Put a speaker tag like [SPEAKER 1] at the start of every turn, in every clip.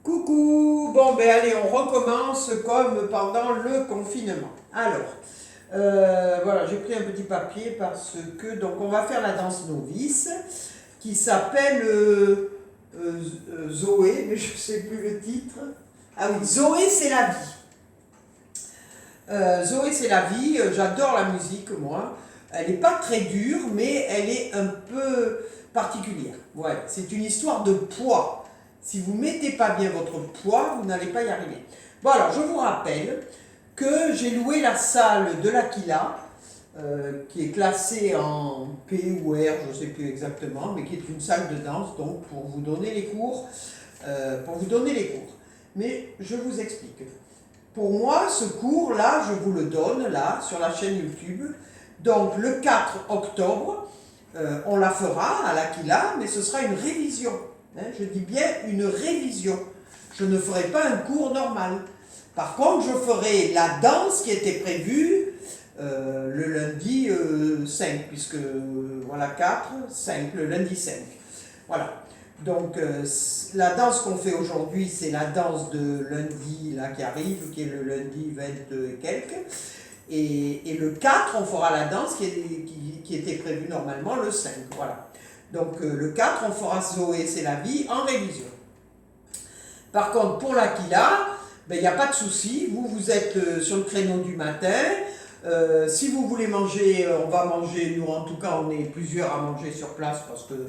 [SPEAKER 1] Coucou, bon ben allez, on recommence comme pendant le confinement. Alors, voilà, j'ai pris un petit papier parce que, donc on va faire la danse novice qui s'appelle Zoé, mais je ne sais plus le titre. Ah oui, Zoé c'est la vie. Zoé c'est la vie, j'adore la musique moi. Elle n'est pas très dure, mais elle est un peu particulière. Ouais, c'est une histoire de poids. Si vous ne mettez pas bien votre poids, vous n'allez pas y arriver. Bon alors, je vous rappelle que j'ai loué la salle de l'Aquila, qui est classée en P ou R, je ne sais plus exactement, mais qui est une salle de danse, donc pour vous donner les cours. Mais je vous explique. Pour moi, ce cours-là, je vous le donne, là, sur la chaîne YouTube. Donc, le 4 octobre, on la fera à l'Aquila, mais ce sera une révision. Je dis bien une révision. Je ne ferai pas un cours normal. Par contre, je ferai la danse qui était prévue le lundi 5, puisque voilà 4, 5, le lundi 5. Voilà. Donc, la danse qu'on fait aujourd'hui, c'est la danse de lundi là, qui arrive, qui est le lundi 22 et quelques. Et le 4, on fera la danse qui était prévue normalement le 5. Voilà. Donc le 4, on fera Zoé, c'est la vie, en révision. Par contre, pour l'Aquila, il n'y a pas de souci. Vous êtes sur le créneau du matin. Si vous voulez manger, on va manger. Nous, en tout cas, on est plusieurs à manger sur place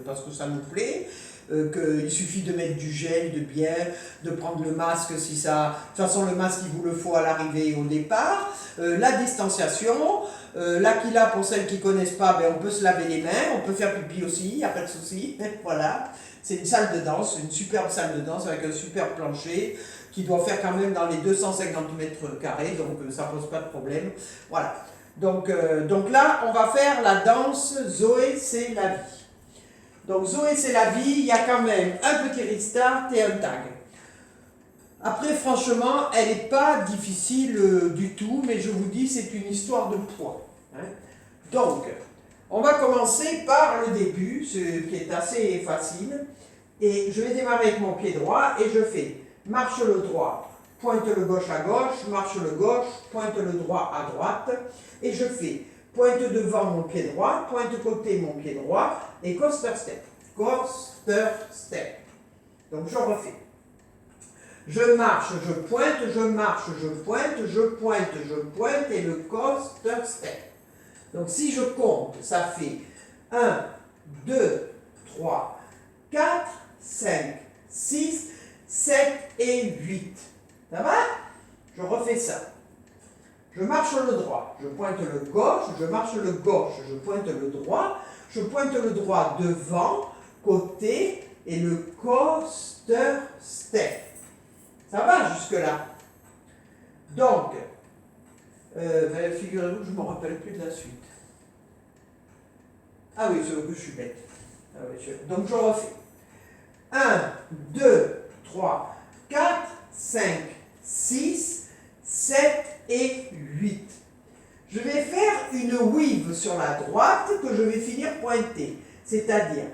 [SPEAKER 1] parce que ça nous plaît. Qu'il suffit de mettre du gel, de bien, de prendre le masque si ça... De toute façon, le masque, il vous le faut à l'arrivée et au départ. La distanciation. L'Aquila, pour celles qui ne connaissent pas, on peut se laver les mains, on peut faire pipi aussi, il n'y a pas de souci. Voilà. C'est une salle de danse, une superbe salle de danse avec un super plancher qui doit faire quand même dans les 250 mètres carrés, donc ça ne pose pas de problème. Voilà. Donc là, on va faire la danse Zoé, c'est la vie. Donc Zoé, c'est la vie, il y a quand même un petit restart et un tag. Après, franchement, elle n'est pas difficile du tout, mais je vous dis, c'est une histoire de poids. Donc, on va commencer par le début, ce qui est assez facile. Et je vais démarrer avec mon pied droit et je fais marche le droit, pointe le gauche à gauche, marche le gauche, pointe le droit à droite. Et je fais pointe devant mon pied droit, pointe côté mon pied droit et coaster step. Coaster step. Donc, je refais. Je marche, je pointe, je marche, je pointe, je pointe, je pointe et le coaster step. Donc si je compte, ça fait 1, 2, 3, 4, 5, 6, 7 et 8. Ça va? Je refais ça. Je marche le droit, je pointe le gauche, je marche le gauche, je pointe le droit, je pointe le droit devant, côté et le coaster step. Ça va jusque-là. Donc, figurez-vous que je ne me rappelle plus de la suite. Ah oui, c'est que je suis bête. Ah oui, donc je refais. 1, 2, 3, 4, 5, 6, 7 et 8. Je vais faire une weave sur la droite que je vais finir pointée. C'est-à-dire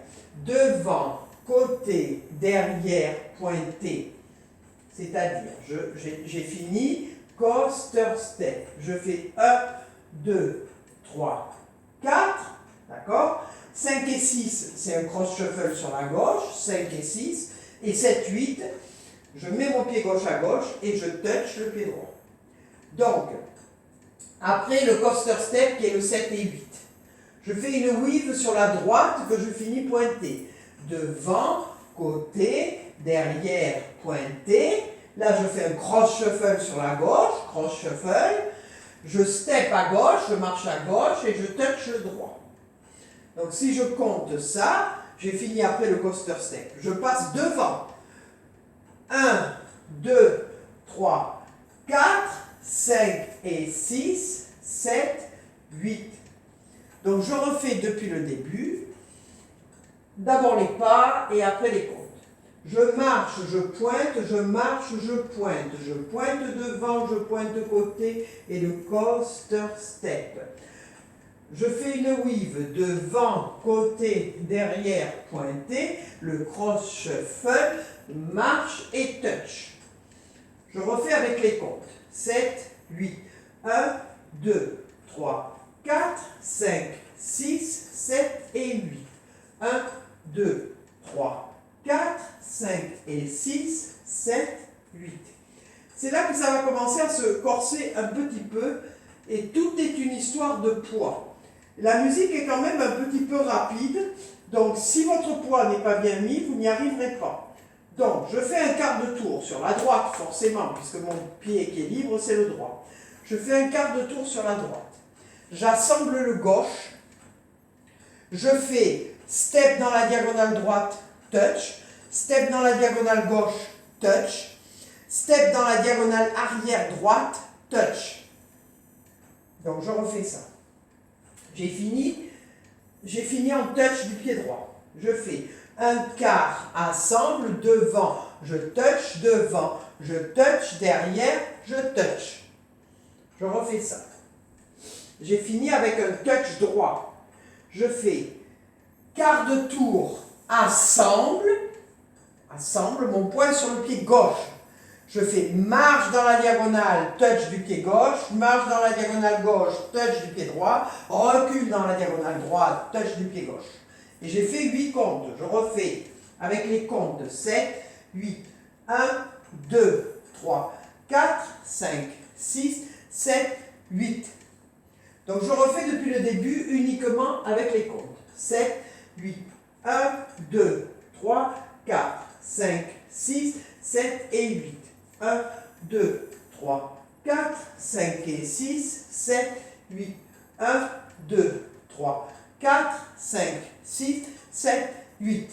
[SPEAKER 1] devant, côté, derrière, pointé. C'est-à-dire, j'ai fini, coaster step. Je fais 1, 2, 3, 4, d'accord? 5 et 6, c'est un cross shuffle sur la gauche, 5 et 6, et 7, 8, je mets mon pied gauche à gauche et je touch le pied droit. Donc, après le coaster step qui est le 7 et 8, je fais une weave sur la droite que je finis pointée. Devant, côté, derrière, pointé. Là, je fais un cross shuffle sur la gauche, cross shuffle. Je step à gauche, je marche à gauche et je touch le droit. Donc, si je compte ça, j'ai fini après le coaster step. Je passe devant. 1, 2, 3, 4, 5 et 6, 7, 8. Donc, je refais depuis le début. D'abord les pas et après les comptes. Je marche, je pointe, je marche, je pointe devant, je pointe de côté et le coaster step. Je fais une weave devant, côté, derrière, pointé, le cross shuffle, marche et touch. Je refais avec les comptes. 7, 8. 1, 2, 3, 4, 5, 6, 7 et 8. 1, 2, 3, 4, 5 et 6, 7, 8. C'est là que ça va commencer à se corser un petit peu et tout est une histoire de poids. La musique est quand même un petit peu rapide, donc si votre poids n'est pas bien mis, vous n'y arriverez pas. Donc je fais un quart de tour sur la droite forcément, puisque mon pied qui est libre c'est le droit. Je fais un quart de tour sur la droite. J'assemble le gauche. Je fais step dans la diagonale droite, touch. Step dans la diagonale gauche, touch. Step dans la diagonale arrière droite, touch. Donc je refais ça. J'ai fini en touch du pied droit. Je fais un quart ensemble devant, je touch devant, je touch derrière, je touch. Je refais ça. J'ai fini avec un touch droit. Je fais quart de tour ensemble mon poing sur le pied gauche. Je fais marche dans la diagonale, touch du pied gauche, marche dans la diagonale gauche, touch du pied droit, recule dans la diagonale droite, touch du pied gauche. Et j'ai fait 8 comptes. Je refais avec les comptes 7, 8, 1, 2, 3, 4, 5, 6, 7, 8. Donc je refais depuis le début uniquement avec les comptes. 7, 8, 1, 2, 3, 4, 5, 6, 7 et 8. 1, 2, 3, 4, 5 et 6, 7, 8. 1, 2, 3, 4, 5, 6, 7, 8.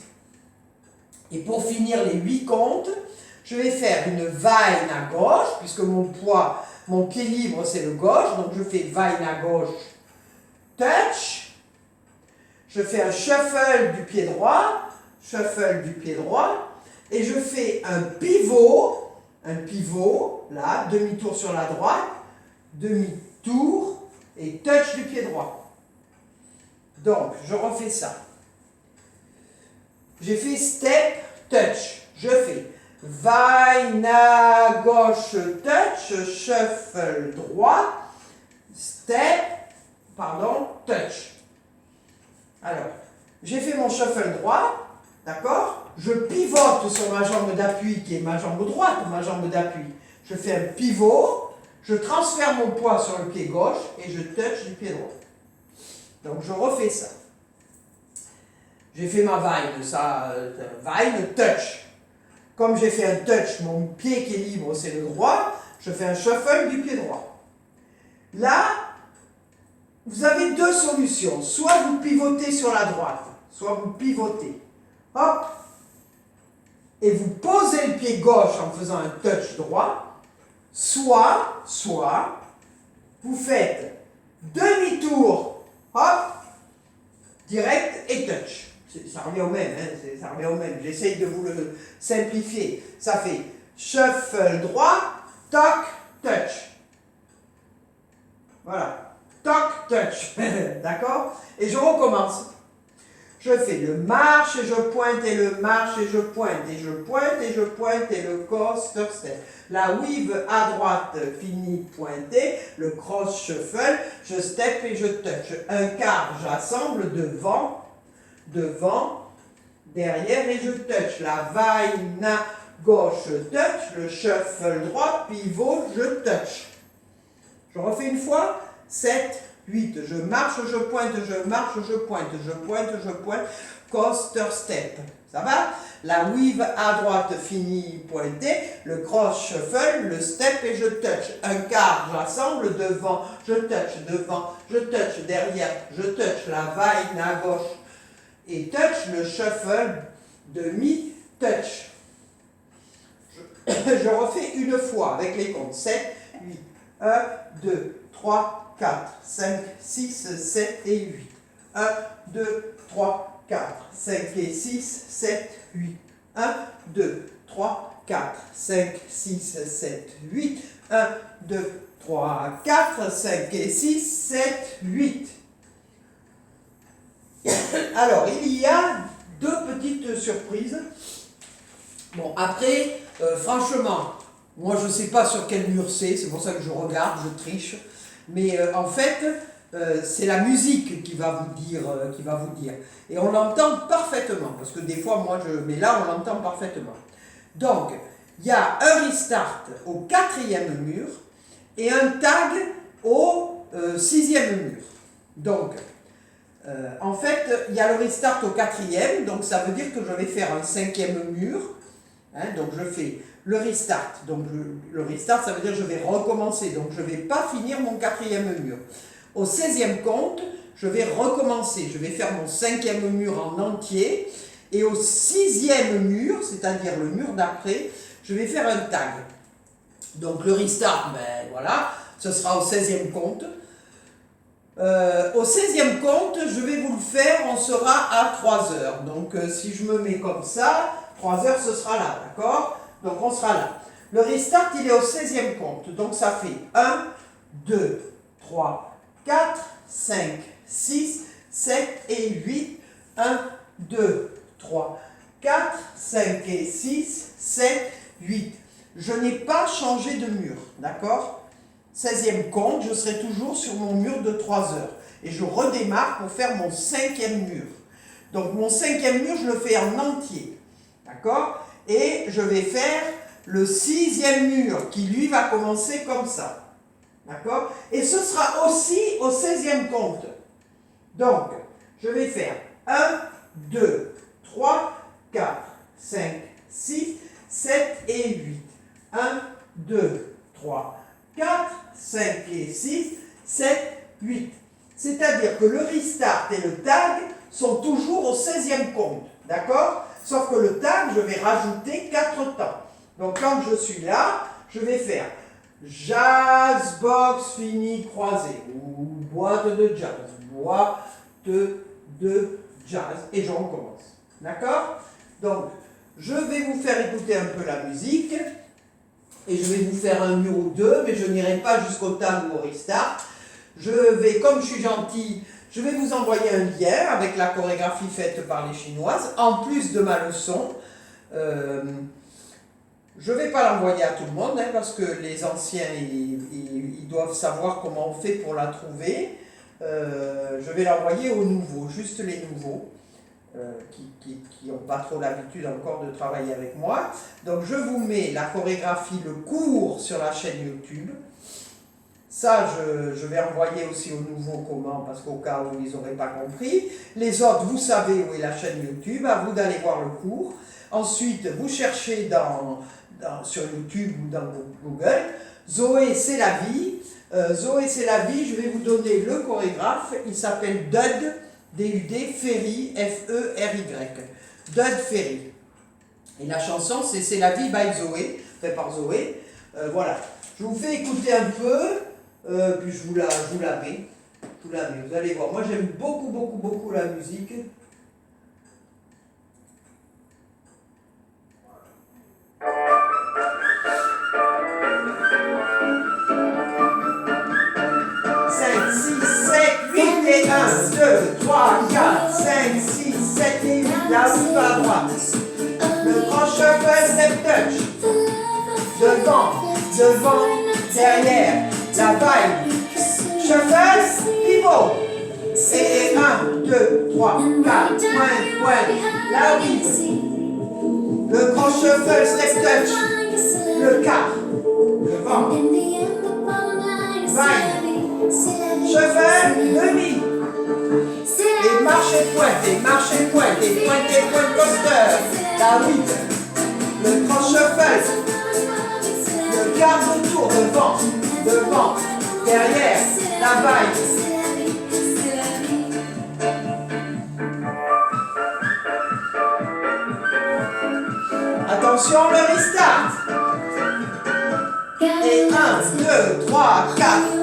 [SPEAKER 1] Et pour finir les 8 comptes, je vais faire une vaine à gauche, puisque mon pied libre c'est le gauche, donc je fais vaine à gauche, touch. Je fais un shuffle du pied droit, et je fais un pivot, là, demi-tour sur la droite, demi-tour, et touch du pied droit. Donc, je refais ça. J'ai fait step, touch. Je fais vaine à gauche, touch, shuffle droit, step, touch. Alors, j'ai fait mon shuffle droit, d'accord? Je pivote sur ma jambe d'appui, qui est ma jambe droite ou ma jambe d'appui. Je fais un pivot, je transfère mon poids sur le pied gauche et je touch du pied droit. Donc, je refais ça. J'ai fait ma vaine, touch. Comme j'ai fait un touch, mon pied qui est libre, c'est le droit, je fais un shuffle du pied droit. Là, vous avez deux solutions. Soit vous pivotez sur la droite, soit vous pivotez. Hop. Et vous posez le pied gauche en faisant un touch droit. Soit vous faites demi-tour, hop, direct et touch. Ça revient au même, ça revient au même. J'essaye de vous le simplifier. Ça fait shuffle droit, toc, touch. Voilà. Toc, touch. D'accord? Et je recommence. Je fais le marche et je pointe et le marche et je pointe et je pointe et je pointe et le coaster step. La weave à droite finit pointée, le cross shuffle, je step et je touch. Un quart, j'assemble devant, derrière et je touch. La vaina gauche touch, le shuffle droit, pivot, je touch. Je refais une fois. 7, 8, je marche, je pointe, je marche, je pointe, coaster step. Ça va? La weave à droite finit pointée, le cross shuffle, le step et je touch. Un quart, j'assemble devant, je touch derrière, je touch la vaine à gauche et touch le shuffle, demi-touch. Je refais une fois avec les comptes. 7, 8, 1, 2, 3, 4, 5, 6, 7 et 8. 1, 2, 3, 4, 5 et 6, 7, 8. 1, 2, 3, 4, 5, 6, 7, 8. 1, 2, 3, 4, 5 et 6, 7, 8. Alors, il y a deux petites surprises. Bon, après, franchement, Moi, je ne sais pas sur quel mur c'est pour ça que je regarde, je triche. Mais en fait, c'est la musique qui va vous dire, Et on l'entend parfaitement, parce que des fois, mais là, on l'entend parfaitement. Donc, il y a un restart au 4e mur et un tag au 6e mur. Donc, en fait, il y a le restart au 4e, donc ça veut dire que je vais faire un 5e mur. Donc je fais le restart. Donc le restart, ça veut dire que je vais recommencer. Donc je ne vais pas finir mon 4e mur. Au 16e compte, je vais recommencer. Je vais faire mon 5e mur en entier. Et au 6e mur, c'est-à-dire le mur d'après, je vais faire un tag. Donc le restart, ben voilà, ce sera au 16e compte. Au 16e compte, je vais vous le faire, on sera à 3 heures. Donc si je me mets comme ça, 3 heures ce sera là, d'accord? Donc on sera là. Le restart, il est au 16e compte. Donc ça fait 1, 2, 3, 4, 5, 6, 7 et 8. 1, 2, 3, 4, 5 et 6, 7, 8. Je n'ai pas changé de mur, d'accord? 16e compte, je serai toujours sur mon mur de 3 heures. Et je redémarre pour faire mon 5e mur. Donc mon 5e mur, je le fais en entier. D'accord? Et je vais faire le 6e mur qui lui va commencer comme ça. D'accord? Et ce sera aussi au 16e compte. Donc, je vais faire 1, 2, 3, 4, 5, 6, 7 et 8. 1, 2, 3, 4, 5 et 6, 7, 8. C'est-à-dire que le restart et le tag sont toujours au 16e compte. D'accord? Sauf que le tag, je vais rajouter 4 temps. Donc quand je suis là, je vais faire jazz, box, fini, croisé. Ou boîte de jazz. Boîte de jazz. Et je recommence. D'accord? Donc, je vais vous faire écouter un peu la musique. Et je vais vous faire un mur ou deux, mais je n'irai pas jusqu'au tag ou au restart. Je vais, comme je suis gentil, je vais vous envoyer un lien avec la chorégraphie faite par les Chinoises, en plus de ma leçon. Je ne vais pas l'envoyer à tout le monde, parce que les anciens, ils doivent savoir comment on fait pour la trouver. Je vais l'envoyer aux nouveaux, juste les nouveaux, qui n'ont pas trop l'habitude encore de travailler avec moi. Donc je vous mets la chorégraphie, le cours sur la chaîne YouTube. Ça, je vais envoyer aussi aux nouveaux comment, parce qu'au cas où ils n'auraient pas compris. Les autres, vous savez où est la chaîne YouTube, à vous d'aller voir le cours. Ensuite, vous cherchez sur YouTube ou dans Google, Zoé, c'est la vie. Zoé, c'est la vie, je vais vous donner le chorégraphe. Il s'appelle Dud, D-U-D, Ferry, F-E-R-Y. Dud Ferry. Et la chanson, c'est la vie by Zoé, fait par Zoé. Voilà. Je vous fais écouter un peu. Puis je vous la mets. Vous allez voir. Moi j'aime beaucoup la musique. Et 1, 2, 3, 4, 5, 6, 7 et 8. La roue à droite. Le grand shuffle step touch. Devant, derrière. La vaille. Shuffle, pivot. Et 1, 2, 3, 4, point. La rive. Le grand shuffle step touch. Le quart. Devant. Vaille. Shuffle, demi. Et marche et pointe, et pointe coaster. La 8. Le grand shuffle. Le quart de tour, devant, derrière, la vaille. Attention, le restart. Et 1, 2, 3, 4.